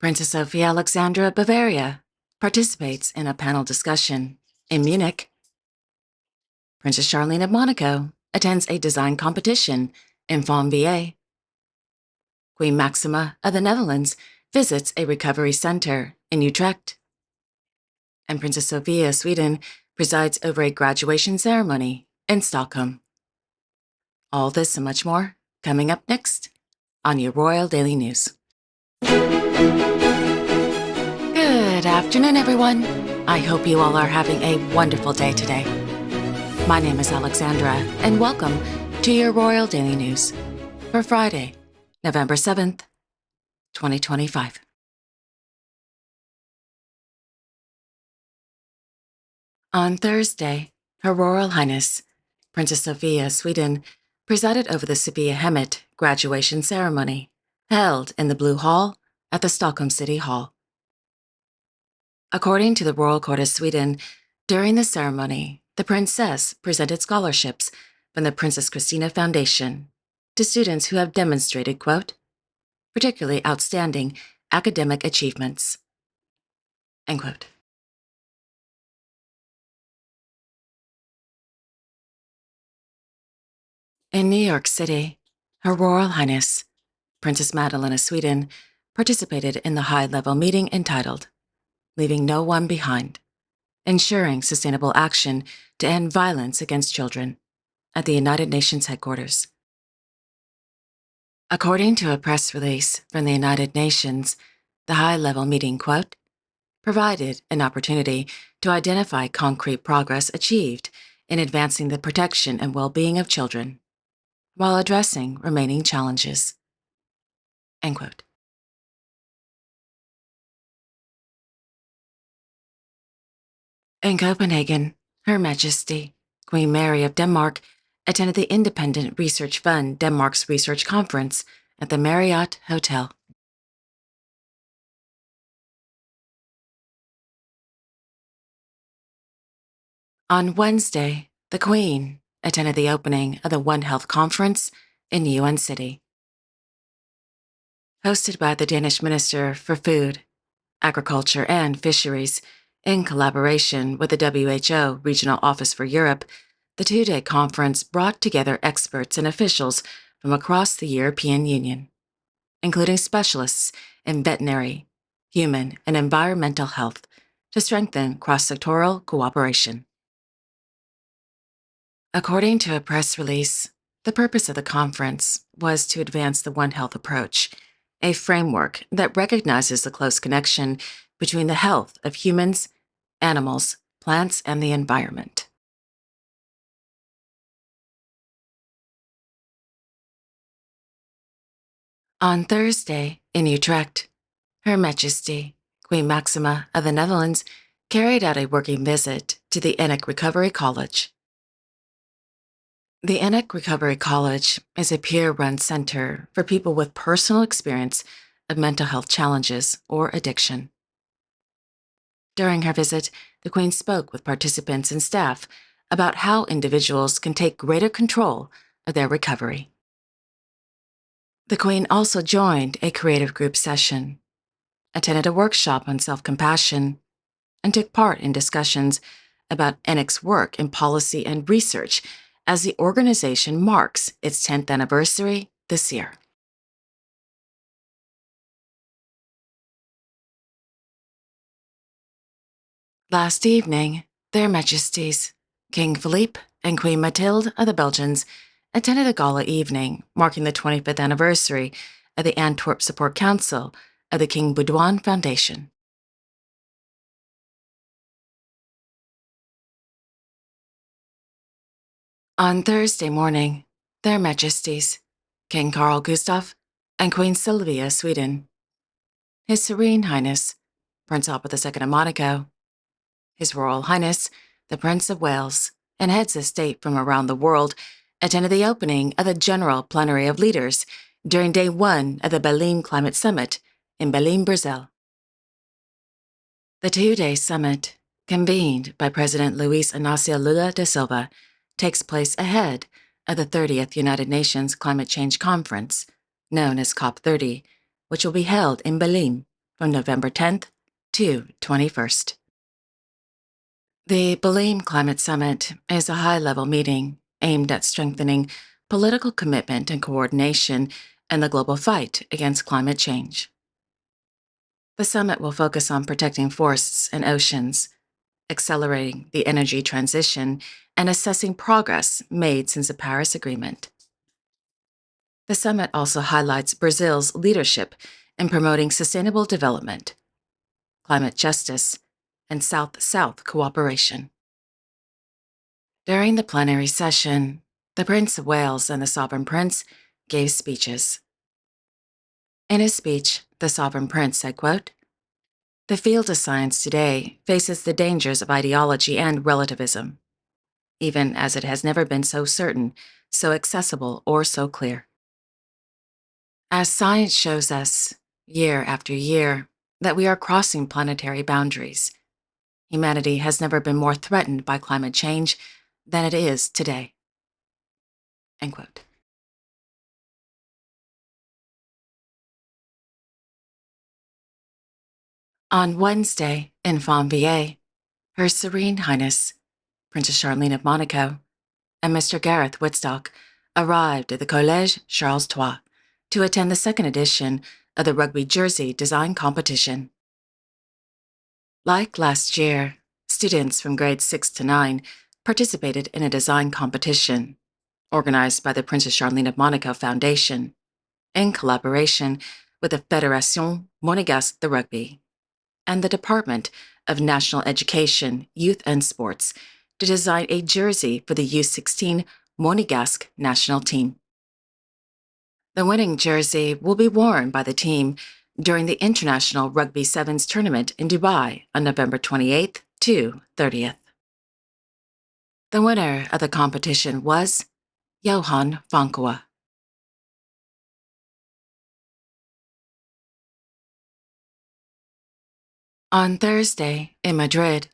Princess Sophia Alexandra of Bavaria participates in a panel discussion in Munich. Princess Charlene of Monaco attends a design competition in Fontvieille. Queen Maxima of the Netherlands visits a recovery center in Utrecht. And Princess Sophia of Sweden presides over a graduation ceremony in Stockholm. All this and much more coming up next on your Royal Daily News. Good afternoon, everyone. I hope you all are having a wonderful day today. My name is Alexandra, and welcome to your Royal Daily News for Friday, November 7th, 2025. On Thursday, Her Royal Highness, Princess Sophia of Sweden, presided over the Sophia Hemmet graduation ceremony held in the Blue Hall at the Stockholm City Hall. According to the Royal Court of Sweden, during the ceremony, the princess presented scholarships from the Princess Christina Foundation to students who have demonstrated, quote, particularly outstanding academic achievements, end quote. In New York City, Her Royal Highness, Princess Madeleine of Sweden, participated in the high-level meeting entitled, Leaving No One Behind, Ensuring Sustainable Action to End Violence Against Children, at the United Nations headquarters. According to a press release from the United Nations, the high-level meeting, quote, provided an opportunity to identify concrete progress achieved in advancing the protection and well-being of children, while addressing remaining challenges, end quote. In Copenhagen, Her Majesty, Queen Mary of Denmark, attended the Independent Research Fund Denmark's Research Conference at the Marriott Hotel. On Wednesday, the Queen attended the opening of the One Health Conference in UN City. Hosted by the Danish Minister for Food, Agriculture and Fisheries, in collaboration with the WHO Regional Office for Europe, the two-day conference brought together experts and officials from across the European Union, including specialists in veterinary, human, and environmental health, to strengthen cross-sectoral cooperation. According to a press release, the purpose of the conference was to advance the One Health approach, a framework that recognizes the close connection between the health of humans, animals, plants, and the environment. On Thursday, in Utrecht, Her Majesty, Queen Maxima of the Netherlands, carried out a working visit to the Enik Recovery College. The Enik Recovery College is a peer-run center for people with personal experience of mental health challenges or addiction. During her visit, the Queen spoke with participants and staff about how individuals can take greater control of their recovery. The Queen also joined a creative group session, attended a workshop on self-compassion, and took part in discussions about Enik's work in policy and research as the organization marks its 10th anniversary this year. Last evening, Their Majesties, King Philippe and Queen Mathilde of the Belgians, attended a gala evening marking the 25th anniversary of the Antwerp Support Council of the King Baudouin Foundation. On Thursday morning, Their Majesties, King Carl Gustaf and Queen Sylvia of Sweden, His Serene Highness, Prince Albert II of Monaco, His Royal Highness, the Prince of Wales, and heads of state from around the world attended the opening of the General Plenary of Leaders during Day 1 of the Belém Climate Summit in Belém, Brazil. The two-day summit, convened by President Luiz Inácio Lula da Silva, takes place ahead of the 30th United Nations Climate Change Conference, known as COP30, which will be held in Belém from November 10th to 21st. The Belém Climate Summit is a high-level meeting aimed at strengthening political commitment and coordination in the global fight against climate change. The summit will focus on protecting forests and oceans, accelerating the energy transition, and assessing progress made since the Paris Agreement. The summit also highlights Brazil's leadership in promoting sustainable development, climate justice, and South-South cooperation. During the plenary session, the Prince of Wales and the Sovereign Prince gave speeches. In his speech, the Sovereign Prince said, quote, "The field of science today faces the dangers of ideology and relativism, even as it has never been so certain, so accessible, or so clear. As science shows us, year after year, that we are crossing planetary boundaries, humanity has never been more threatened by climate change than it is today." End quote. On Wednesday, in Fontvieille, Her Serene Highness, Princess Charlene of Monaco, and Mr. Gareth Woodstock arrived at the Collège Charles III to attend the second edition of the rugby jersey design competition. Like last year, students from grades 6 to 9 participated in a design competition organized by the Princess Charlene of Monaco Foundation in collaboration with the Fédération Monégasque de Rugby and the Department of National Education, Youth and Sports to design a jersey for the U16 Monégasque national team. The winning jersey will be worn by the team during the International Rugby Sevens tournament in Dubai on November 28th to 30th. The winner of the competition was Johan Fonkoa. On Thursday, in Madrid,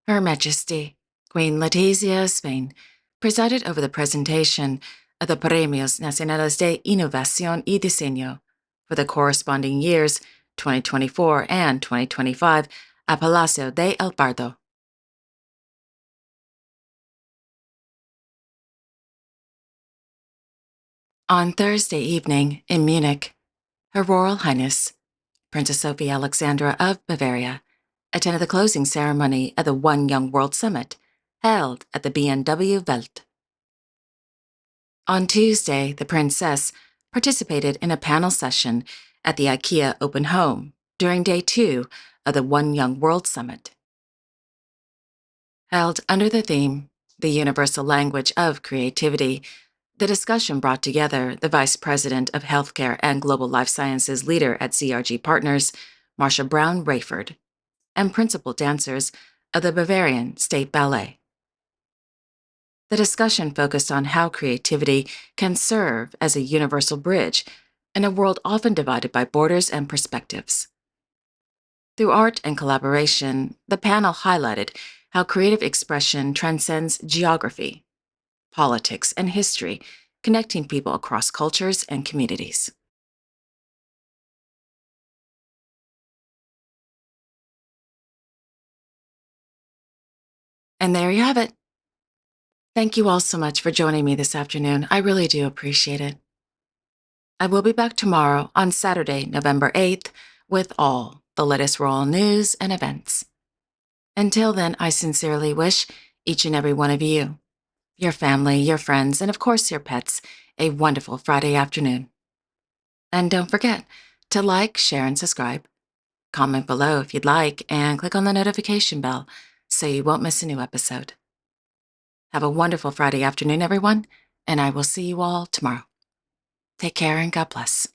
Her Majesty, Queen Letizia of Spain, presided over the presentation of the Premios Nacionales de Innovación y Diseño for the corresponding years 2024 and 2025 at Palacio de El Pardo. On Thursday evening, in Munich, Her Royal Highness, Princess Sophie Alexandra of Bavaria, attended the closing ceremony of the One Young World Summit, held at the BMW Welt. On Tuesday, the Princess participated in a panel session at the IKEA Open Home during Day 2 of the One Young World Summit. Held under the theme, The Universal Language of Creativity, the discussion brought together the Vice President of Healthcare and Global Life Sciences leader at CRG Partners, Marsha Brown Rayford, and principal dancers of the Bavarian State Ballet. The discussion focused on how creativity can serve as a universal bridge in a world often divided by borders and perspectives. Through art and collaboration, the panel highlighted how creative expression transcends geography, politics, and history, connecting people across cultures and communities. And there you have it. Thank you all so much for joining me this afternoon. I really do appreciate it. I will be back tomorrow on Saturday, November 8th, with all the latest royal news and events. Until then, I sincerely wish each and every one of you, your family, your friends, and of course your pets, a wonderful Friday afternoon. And don't forget to like, share, and subscribe. Comment below if you'd like, and click on the notification bell so you won't miss a new episode. Have a wonderful Friday afternoon, everyone, and I will see you all tomorrow. Take care and God bless.